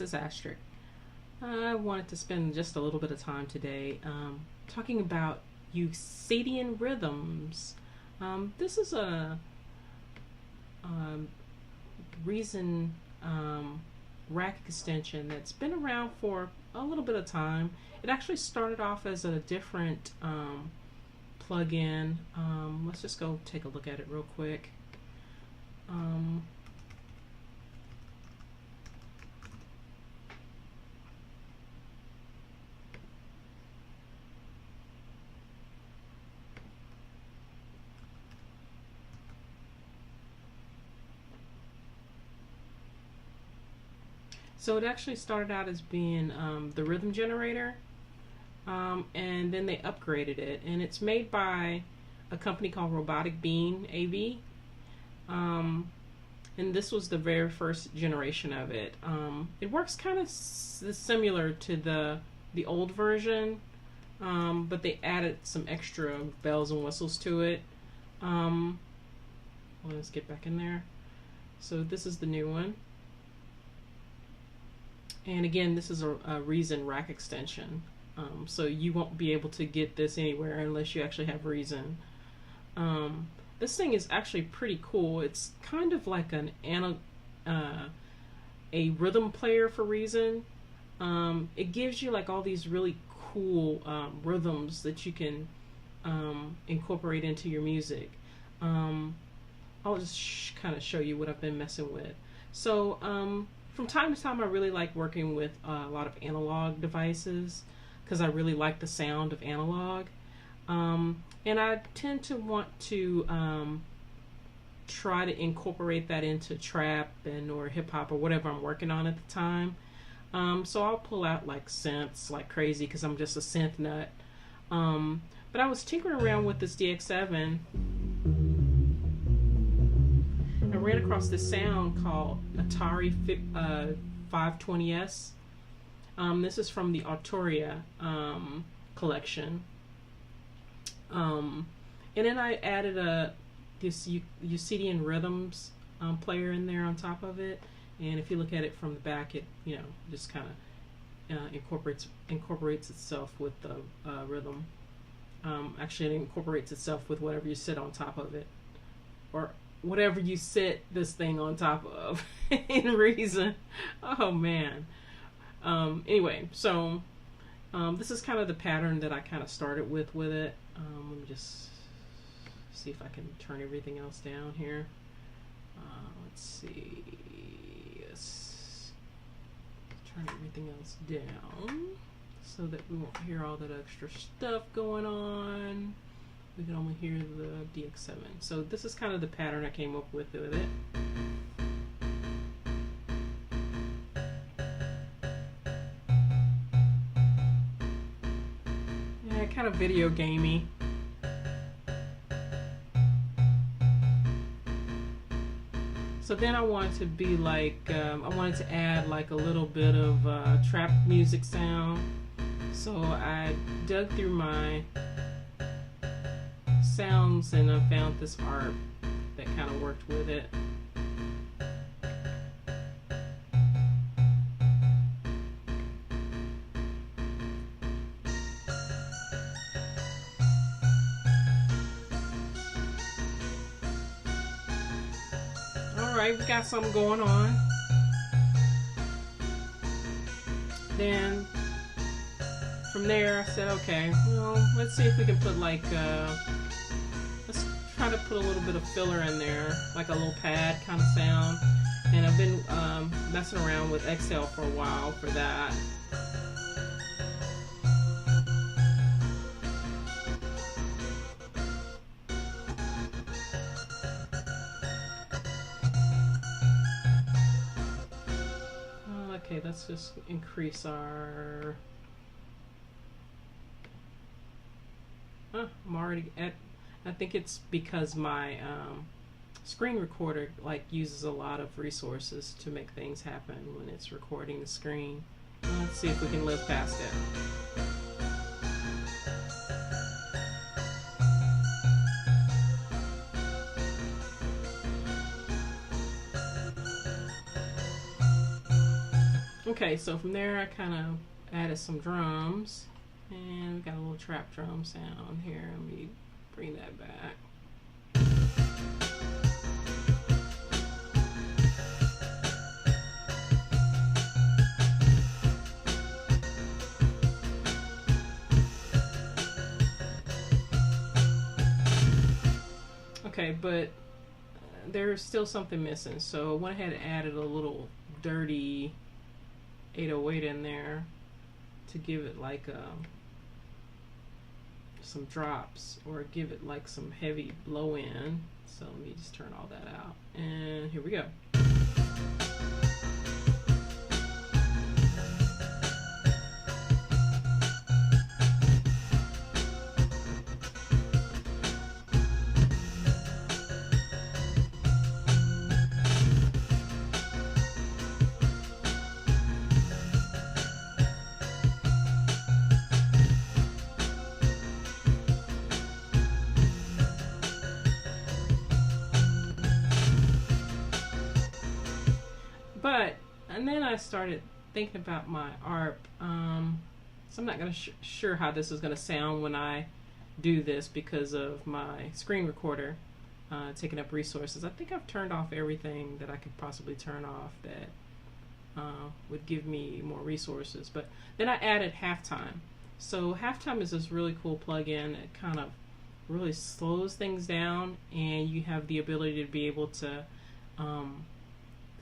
is Astrid. I wanted to spend just a little bit of time today talking about Euclidean rhythms. This is a Reason rack extension that's been around for a little bit of time. It actually started off as a different plugin. Let's just go take a look at it real quick. So it actually started out as being the rhythm generator, and then they upgraded it, and it's made by a company called Robotic Bean AV, and this was the very first generation of it. It works kind of similar to the old version, but they added some extra bells and whistles to it. Let's get back in there. So this is the new one. And again, this is a Reason rack extension, so you won't be able to get this anywhere unless you actually have Reason. This thing is actually pretty cool. It's kind of like a rhythm player for Reason. It gives you like all these really cool rhythms that you can incorporate into your music. I'll just kind of show you what I've been messing with. So from time to time, I really like working with a lot of analog devices because I really like the sound of analog. And I tend to want to try to incorporate that into trap or hip hop or whatever I'm working on at the time. So I'll pull out like synths like crazy because I'm just a synth nut. But I was tinkering around with this DX7. I ran across this sound called Atari 520S. This is from the Autoria collection. And then I added this Euclidean Rhythms player in there on top of it. And if you look at it from the back, it just kind of incorporates itself with the rhythm. Actually, it incorporates itself with whatever you sit on top of it, or whatever you sit this thing on top of in Reason. Oh man. Anyway, so this is kind of the pattern that I kind of started with it. Let me just see if I can turn everything else down here. Let's see. Yes. Turn everything else down so that we won't hear all that extra stuff going on. We can only hear the DX7. So this is kind of the pattern I came up with it. Yeah, kind of video gamey. So then I wanted to be like, I wanted to add like a little bit of trap music sound. So I dug through my sounds and I found this art that kind of worked with it. Alright, we got something going on. Then from there I said, okay, well, let's see if we can put like let's try to put a little bit of filler in there, like a little pad kind of sound. And I've been messing around with Excel for a while for that. Okay, let's just increase our... I'm already at... I think it's because my screen recorder like uses a lot of resources to make things happen when it's recording the screen. Let's see if we can live past it. Okay, so from there I kind of added some drums, and we got a little trap drum sound here. Let me bring that back. Okay, but there's still something missing, so I went ahead and added a little dirty 808 in there to give it like some drops, or give it like some heavy low end. So let me just turn all that out, and here we go. But, and then I started thinking about my ARP. So I'm not sure how this is going to sound when I do this because of my screen recorder taking up resources. I think I've turned off everything that I could possibly turn off that would give me more resources. But then I added halftime. So halftime is this really cool plugin. It kind of really slows things down, and you have the ability to be able to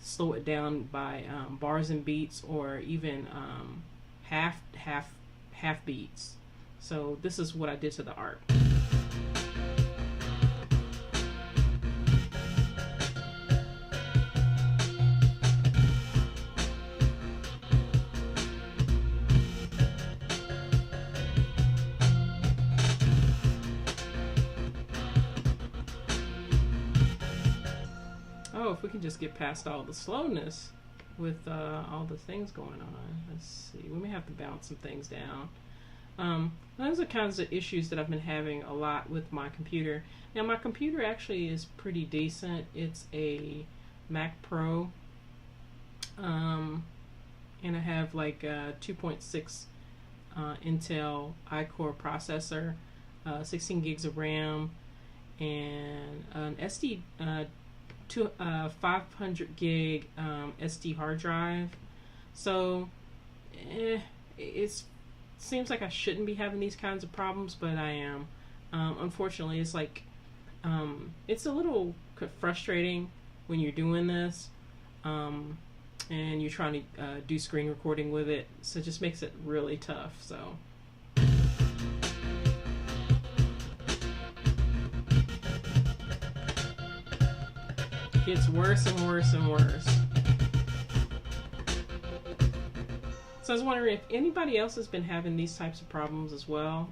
slow it down by bars and beats, or even half beats. So this is what I did to the ARP. Oh, if we can just get past all the slowness with all the things going on. Let's see. We may have to bounce some things down. Those are kinds of issues that I've been having a lot with my computer. Now, my computer actually is pretty decent. It's a Mac Pro. And I have like a 2.6 Intel iCore processor, 16 gigs of RAM, and an SD 500 gig SD hard drive. So it seems like I shouldn't be having these kinds of problems, but I am. Unfortunately, it's like it's a little frustrating when you're doing this and you're trying to do screen recording with it, so it just makes it really tough. So gets worse and worse and worse. So I was wondering if anybody else has been having these types of problems as well.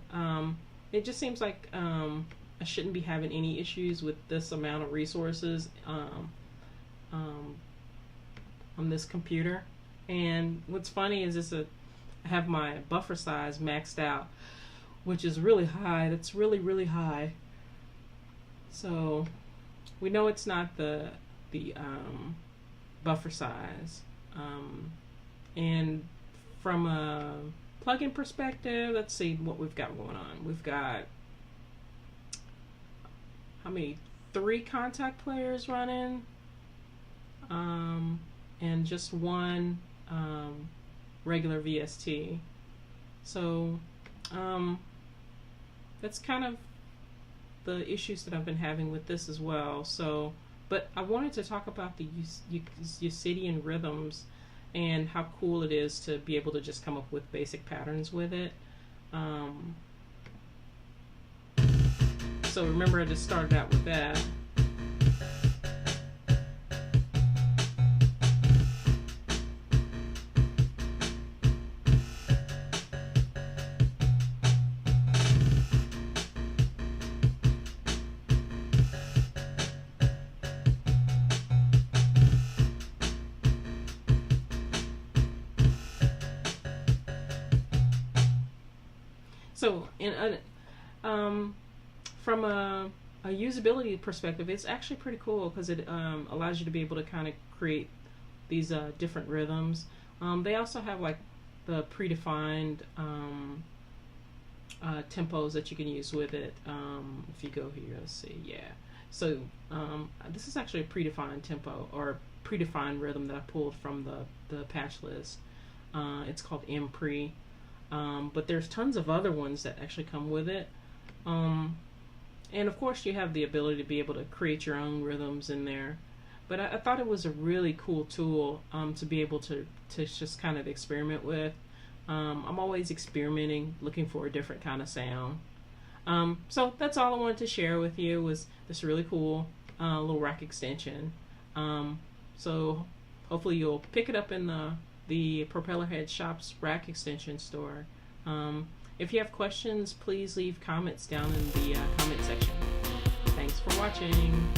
It just seems like I shouldn't be having any issues with this amount of resources on this computer. And what's funny is I have my buffer size maxed out, which is really high. That's really, really high. So we know it's not the buffer size. And from a plugin perspective, let's see what we've got going on. We've got how many? 3 contact players running, and just 1 regular VST. So that's kind of the issues that I've been having with this as well. So, but I wanted to talk about the Euclidean Rhythms and how cool it is to be able to just come up with basic patterns with it. So remember, I just started out with that. So, from a usability perspective, it's actually pretty cool because it allows you to be able to kind of create these different rhythms They also have like the predefined tempos that you can use with it. If you go here, let's see, yeah. So this is actually a predefined tempo or predefined rhythm that I pulled from the patch list. It's called MPre, but there's tons of other ones that actually come with it. And of course you have the ability to be able to create your own rhythms in there. But I thought it was a really cool tool to be able to just kind of experiment with. I'm always experimenting, looking for a different kind of sound. So that's all I wanted to share with you, was this really cool little rack extension. So hopefully you'll pick it up in the Propellerhead Shop's rack extension store. If you have questions, please leave comments down in the comment section. Thanks for watching.